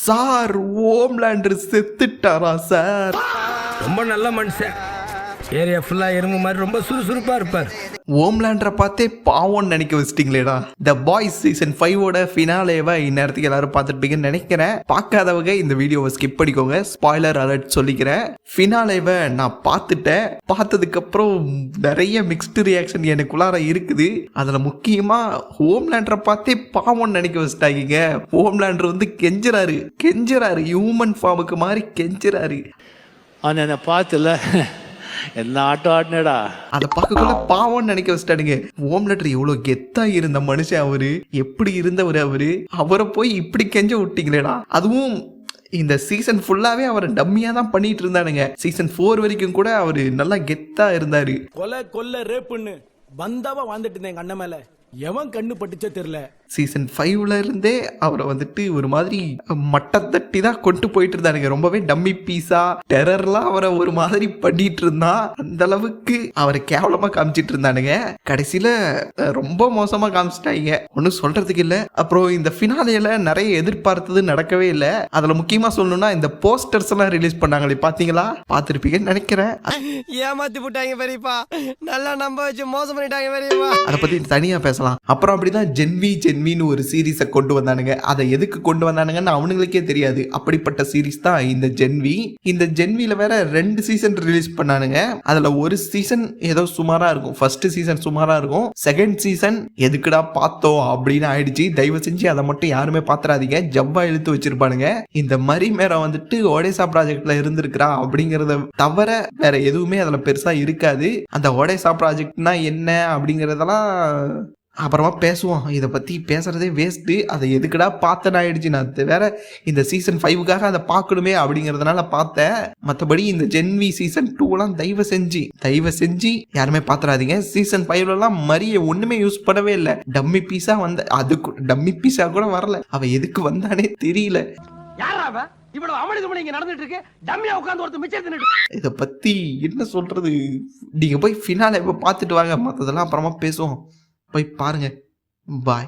Sir Homelander செத்துட்டாரா sir? ரொம்ப நல்ல மனுஷன். ஏரியா ஃபுல்லா எறும்பு மாதிரி ரொம்ப சுறுசுறுப்பா இருப்பார். ஹோம்லேண்டரை பார்த்தே பாவம்னு நினைக்க வச்சிட்டிங்களேடா. த பாய்ஸ் சீசன் 5ஓட ஃபினாலேவை இந்நேரத்துக்கு எல்லாரும் பார்த்துருப்பீங்கன்னு நினைக்கிறேன். பார்க்காதவங்க இந்த வீடியோவை ஸ்கிப் பண்ணிக்கோங்க. ஸ்பாய்லர் அலர்ட் சொல்லிக்கிறேன். ஃபினாலேவை நான் பார்த்துட்டேன். பார்த்ததுக்கப்புறம் நிறைய மிக்ஸ்டு ரியாக்ஷன் எனக்குள்ளார இருக்குது. அதில் முக்கியமாக ஹோம்லேண்டரை பார்த்தே பாவம்னு நினைக்க வச்சிட்டாங்க. ஹோம்லேண்டர் வந்து கெஞ்சுறாரு ஹியூமன் ஃபார்முக்கு மாதிரி கெஞ்சுறாரு. ஆனால் என்னை பார்த்துல என்ன ஆட்டம் ஆடினடா. அதை பார்க்கக்குள்ள பாவம்னு நினைக்க வச்சிட்டானுங்க. ஹோம்லேண்டர் எவ்வளவு கெத்தா இருந்த மனுஷன், அவரு எப்படி இருந்தவர், அவரை போய் இப்படி கெஞ்ச விட்டீங்களேடா. அதுவும் இந்த சீசன் ஃபுல்லாவே அவரை டம்மியா தான் பண்ணிட்டு இருந்தானுங்க. சீசன் 4 வரைக்கும் கூட அவரு நல்லா கெத்தா இருந்தாரு. கொலை ரேப்புன்னு வந்தாவா வாழ்ந்துட்டு இருந்தேன் எங்க அண்ணன் மேல. எவன் கண்ணு பட்டுச்சோ தெரியல. சீசன் 5ல இருந்தே அவரை வந்துட்டு ஒரு மாதிரி மட்டத்தட்டி தான் கொண்டு போயிட்டு இருந்தானுங்க. ரொம்பவே டம்மி பீஸா டெரர்லாம் அவரை ஒரு மாதிரி பண்ணிட்டு இருந்தான். அந்த அளவுக்கு அவரை கேவலமா காமிச்சிட்டு இருந்தானுங்க. கடைசியில ரொம்ப மோசமா காமிச்சிட்டாங்க. ஒன்னும் சொல்றதுக்கு இல்ல. அப்புறம் இந்த ஃபினாலேல நிறைய எதிர்பார்த்தது நடக்கவே இல்லை. அதுல முக்கியமா சொல்லணும்னா இந்த போஸ்டர்ஸ் எல்லாம் ரிலீஸ் பண்ணாங்களே, பாத்தீங்களா? பாத்திருப்பீங்கன்னு நினைக்கிறேன். ஏமாத்தி போட்டாங்க பெரியப்பா. நல்லா நம்ப வச்சு மோசம் பண்ணிட்டாங்க பெரியப்பா. அதை பத்தி தனியா பேசலாம். அப்புறம் அப்படிதான் ஜென்வின்னு ஒரு சீரீஸை கொண்டு வந்தானுங்க. அதை எதுக்கு கொண்டு வந்தானுங்கன்னு அவனுங்களுக்கே தெரியாது. அப்படிப்பட்ட சீரீஸ் தான் இந்த ஜென்வி. இந்த ஜென்வில வேற 2 சீசன் ரிலீஸ் பண்ணானுங்க. அதுல ஒரு சீசன் ஏதோ சுமாரா இருக்கும். ஃபர்ஸ்ட் சீசன் சுமாரா இருக்கும். செகண்ட் சீசன் எதுக்குடா பார்த்தோம் அப்படின்னு ஆயிடுச்சு. தயவு செஞ்சு அதை மட்டும் யாருமே பாத்துறாதீங்க. ஜவ்வா இழுத்து வச்சிருப்பானுங்க. இந்த மரி மேரம் வந்துட்டு ஒடேசா ப்ராஜெக்ட்ல இருந்திருக்கிறா அப்படிங்கறத தவிர வேற எதுவுமே அதுல பெருசா இருக்காது. அந்த ஒடேசா ப்ராஜெக்ட்னா என்ன அப்படிங்கறதெல்லாம் அப்புறமா பேசுவோம். இதை பற்றி பேசுகிறதே வேஸ்ட்டு. அதை எதுக்குடா பார்த்தேன் ஆயிடுச்சு. நான் வேற இந்த சீசன் 5க்காக அதை பார்க்கணுமே அப்படிங்கிறதுனால பார்த்தேன். மற்றபடி இந்த ஜென்வி சீசன் 2லாம் தயவு செஞ்சு யாருமே பார்த்துறாதீங்க. சீசன் 5லலாம் மரியை ஒன்றுமே யூஸ் பண்ணவே இல்லை. டம்மி பீஸா டம்மி பீஸா கூட வரல. அவ எதுக்கு வந்தானே தெரியல. இதை பற்றி என்ன சொல்றது? நீங்கள் போய் ஃபினாலே பார்த்துட்டு வாங்க. மற்றதெல்லாம் அப்புறமா பேசுவோம். போய் பாருங்க. பாய்.